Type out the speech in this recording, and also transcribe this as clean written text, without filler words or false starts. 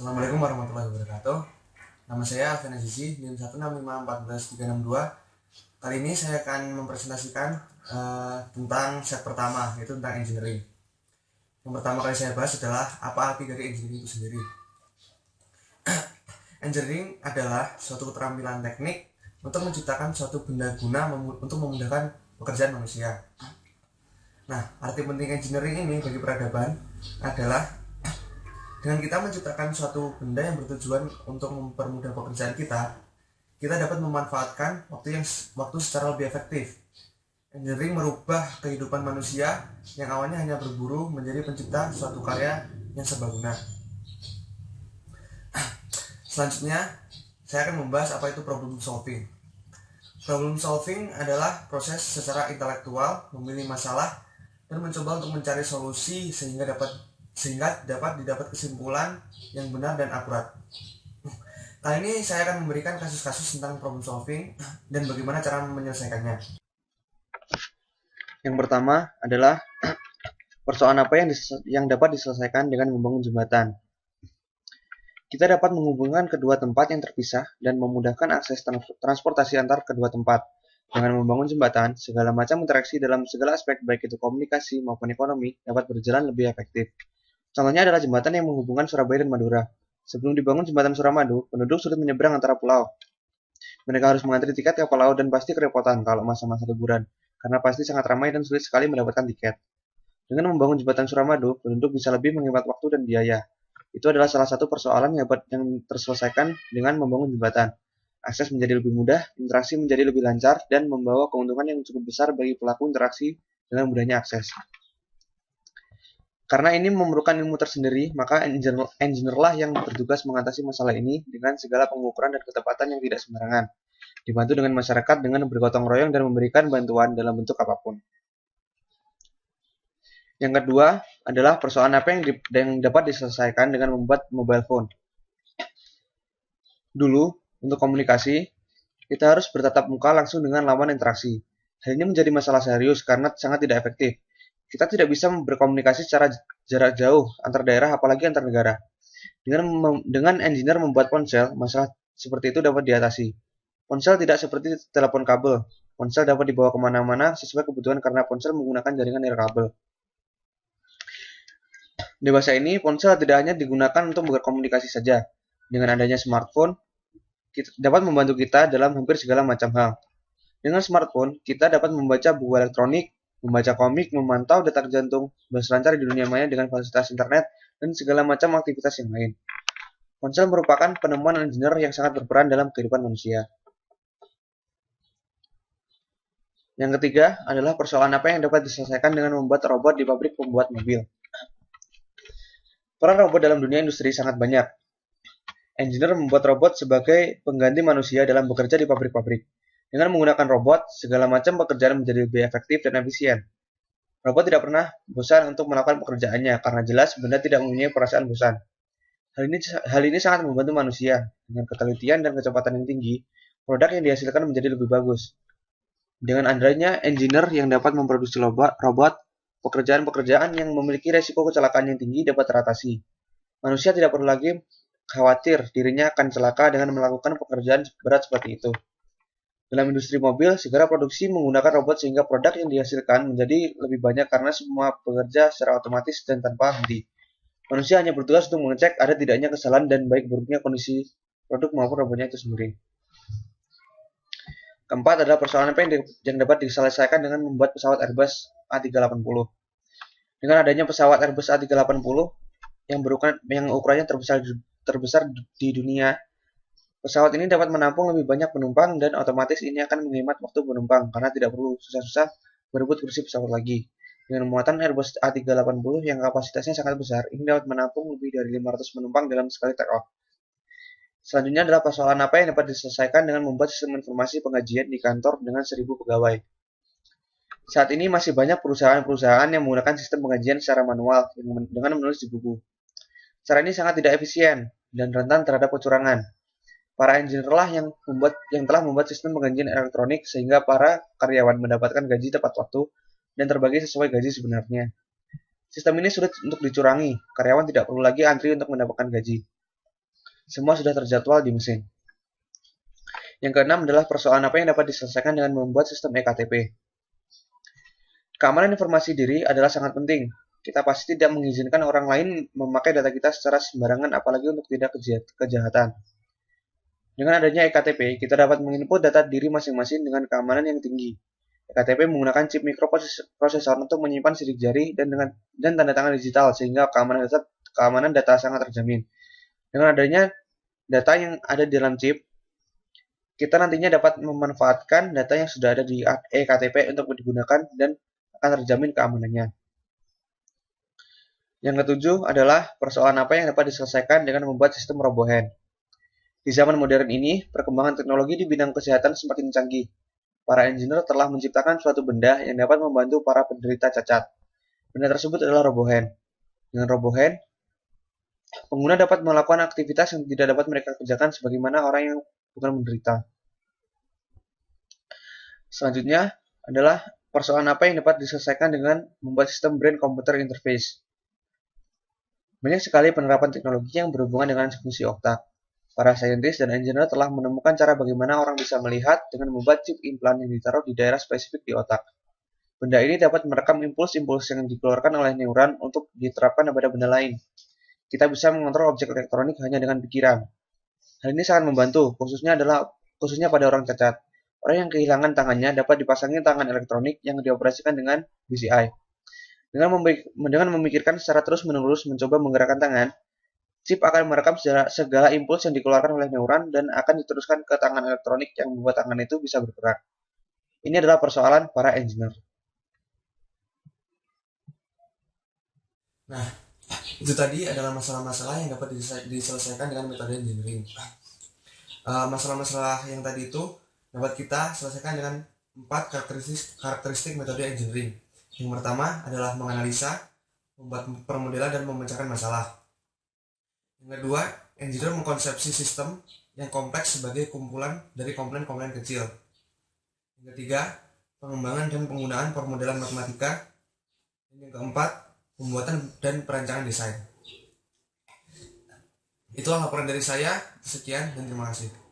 Assalamualaikum warahmatullahi wabarakatuh. Nama saya Alvin Azizi, NIM 165141362. Kali ini saya akan mempresentasikan tentang set pertama, yaitu tentang engineering. Yang pertama kali saya bahas adalah apa arti dari engineering itu sendiri. Engineering adalah suatu keterampilan teknik untuk menciptakan suatu benda guna untuk memudahkan pekerjaan manusia. Nah, arti penting engineering ini bagi peradaban adalah dengan kita menciptakan suatu benda yang bertujuan untuk mempermudah pekerjaan kita dapat memanfaatkan waktu secara lebih efektif. Engineering merubah kehidupan manusia yang awalnya hanya berburu menjadi pencipta suatu karya yang serbaguna. Selanjutnya, saya akan membahas apa itu problem solving. Problem solving adalah proses secara intelektual memilih masalah dan mencoba untuk mencari solusi sehingga dapat didapat kesimpulan yang benar dan akurat. Kali ini saya akan memberikan kasus-kasus tentang problem solving dan bagaimana cara menyelesaikannya. Yang pertama adalah persoalan apa yang dapat diselesaikan dengan membangun jembatan. Kita dapat menghubungkan kedua tempat yang terpisah dan memudahkan akses transportasi antar kedua tempat. Dengan membangun jembatan, segala macam interaksi dalam segala aspek baik itu komunikasi maupun ekonomi dapat berjalan lebih efektif. Contohnya adalah jembatan yang menghubungkan Surabaya dan Madura. Sebelum dibangun jembatan Suramadu, penduduk sulit menyeberang antara pulau. Mereka harus mengantri tiket kapal laut dan pasti kerepotan kalau masa-masa liburan, karena pasti sangat ramai dan sulit sekali mendapatkan tiket. Dengan membangun jembatan Suramadu, penduduk bisa lebih menghemat waktu dan biaya. Itu adalah salah satu persoalan yang terselesaikan dengan membangun jembatan. Akses menjadi lebih mudah, interaksi menjadi lebih lancar, dan membawa keuntungan yang cukup besar bagi pelaku interaksi dengan mudahnya akses. Karena ini memerlukan ilmu tersendiri, maka engineer-lah yang bertugas mengatasi masalah ini dengan segala pengukuran dan ketepatan yang tidak sembarangan, dibantu dengan masyarakat dengan bergotong royong dan memberikan bantuan dalam bentuk apapun. Yang kedua adalah persoalan apa yang dapat diselesaikan dengan membuat mobile phone. Dulu, untuk komunikasi, kita harus bertatap muka langsung dengan lawan interaksi. Hal ini menjadi masalah serius karena sangat tidak efektif. Kita tidak bisa berkomunikasi secara jarak jauh antar daerah apalagi antar negara. Dengan engineer membuat ponsel, masalah seperti itu dapat diatasi. Ponsel tidak seperti telepon kabel. Ponsel dapat dibawa kemana-mana sesuai kebutuhan karena ponsel menggunakan jaringan nirkabel. Dewasa ini, ponsel tidak hanya digunakan untuk berkomunikasi saja. Dengan adanya smartphone, dapat membantu kita dalam hampir segala macam hal. Dengan smartphone, kita dapat membaca buku elektronik, membaca komik, memantau detak jantung, berselancar di dunia maya dengan fasilitas internet, dan segala macam aktivitas yang lain. Ponsel merupakan penemuan engineer yang sangat berperan dalam kehidupan manusia. Yang ketiga adalah persoalan apa yang dapat diselesaikan dengan membuat robot di pabrik pembuat mobil. Peran robot dalam dunia industri sangat banyak. Engineer membuat robot sebagai pengganti manusia dalam bekerja di pabrik-pabrik. Dengan menggunakan robot, segala macam pekerjaan menjadi lebih efektif dan efisien. Robot tidak pernah bosan untuk melakukan pekerjaannya karena jelas benda tidak mempunyai perasaan bosan. Hal ini sangat membantu manusia. Dengan ketelitian dan kecepatan yang tinggi, produk yang dihasilkan menjadi lebih bagus. Dengan adanya engineer yang dapat memproduksi robot, pekerjaan-pekerjaan yang memiliki resiko kecelakaan yang tinggi dapat teratasi. Manusia tidak perlu lagi khawatir dirinya akan celaka dengan melakukan pekerjaan berat seperti itu. Dalam industri mobil, segera produksi menggunakan robot sehingga produk yang dihasilkan menjadi lebih banyak karena semua bekerja secara otomatis dan tanpa henti. Manusia hanya bertugas untuk mengecek ada tidaknya kesalahan dan baik buruknya kondisi produk maupun robotnya itu sendiri. Keempat adalah persoalan apa yang dapat diselesaikan dengan membuat pesawat Airbus A380. Dengan adanya pesawat Airbus A380 yang ukurannya terbesar di dunia, pesawat ini dapat menampung lebih banyak penumpang dan otomatis ini akan menghemat waktu penumpang karena tidak perlu susah-susah berebut kursi pesawat lagi. Dengan muatan Airbus A380 yang kapasitasnya sangat besar, ini dapat menampung lebih dari 500 penumpang dalam sekali take-off. Selanjutnya adalah persoalan apa yang dapat diselesaikan dengan membuat sistem informasi pengajian di kantor dengan 1000 pegawai. Saat ini masih banyak perusahaan-perusahaan yang menggunakan sistem pengajian secara manual dengan menulis di buku. Cara ini sangat tidak efisien dan rentan terhadap kecurangan. Para engineer-lah yang telah membuat sistem pengajian elektronik sehingga para karyawan mendapatkan gaji tepat waktu dan terbagi sesuai gaji sebenarnya. Sistem ini sulit untuk dicurangi, karyawan tidak perlu lagi antri untuk mendapatkan gaji. Semua sudah terjadwal di mesin. Yang keenam adalah persoalan apa yang dapat diselesaikan dengan membuat sistem eKTP. Keamanan informasi diri adalah sangat penting. Kita pasti tidak mengizinkan orang lain memakai data kita secara sembarangan, apalagi untuk tindak kejahatan. Dengan adanya eKTP, kita dapat menginput data diri masing-masing dengan keamanan yang tinggi. eKTP menggunakan chip mikroprosesor untuk menyimpan sidik jari dan tanda tangan digital, sehingga keamanan data sangat terjamin. Dengan adanya data yang ada di dalam chip, kita nantinya dapat memanfaatkan data yang sudah ada di eKTP untuk digunakan dan akan terjamin keamanannya. Yang ketujuh adalah persoalan apa yang dapat diselesaikan dengan membuat sistem robohand. Di zaman modern ini, perkembangan teknologi di bidang kesehatan semakin canggih. Para engineer telah menciptakan suatu benda yang dapat membantu para penderita cacat. Benda tersebut adalah robohand. Dengan robohand, pengguna dapat melakukan aktivitas yang tidak dapat mereka kerjakan sebagaimana orang yang bukan menderita. Selanjutnya adalah persoalan apa yang dapat diselesaikan dengan membuat sistem brain computer interface. Banyak sekali penerapan teknologi yang berhubungan dengan fungsi otak. Para saintis dan engineer telah menemukan cara bagaimana orang bisa melihat dengan membuat chip implan yang ditaruh di daerah spesifik di otak. Benda ini dapat merekam impuls-impuls yang dikeluarkan oleh neuron untuk diterapkan pada benda lain. Kita bisa mengontrol objek elektronik hanya dengan pikiran. Hal ini sangat membantu, khususnya pada orang cacat. Orang yang kehilangan tangannya dapat dipasangi tangan elektronik yang dioperasikan dengan BCI. Dengan memikirkan secara terus-menerus mencoba menggerakkan tangan, chip akan merekam segala impuls yang dikeluarkan oleh neuron dan akan diteruskan ke tangan elektronik yang membuat tangan itu bisa bergerak. Ini adalah persoalan para engineer. Nah, itu tadi adalah masalah-masalah yang dapat diselesaikan dengan metode engineering. Masalah-masalah yang tadi itu dapat kita selesaikan dengan 4 karakteristik metode engineering. Yang pertama adalah menganalisa, membuat permodelan dan memecahkan masalah. Yang kedua, engineer mengkonsepsi sistem yang kompleks sebagai kumpulan dari komponen-komponen kecil. Yang ketiga, pengembangan dan penggunaan permodelan matematika. Dan yang keempat, pembuatan dan perancangan desain. Itulah laporan dari saya. Sekian dan terima kasih.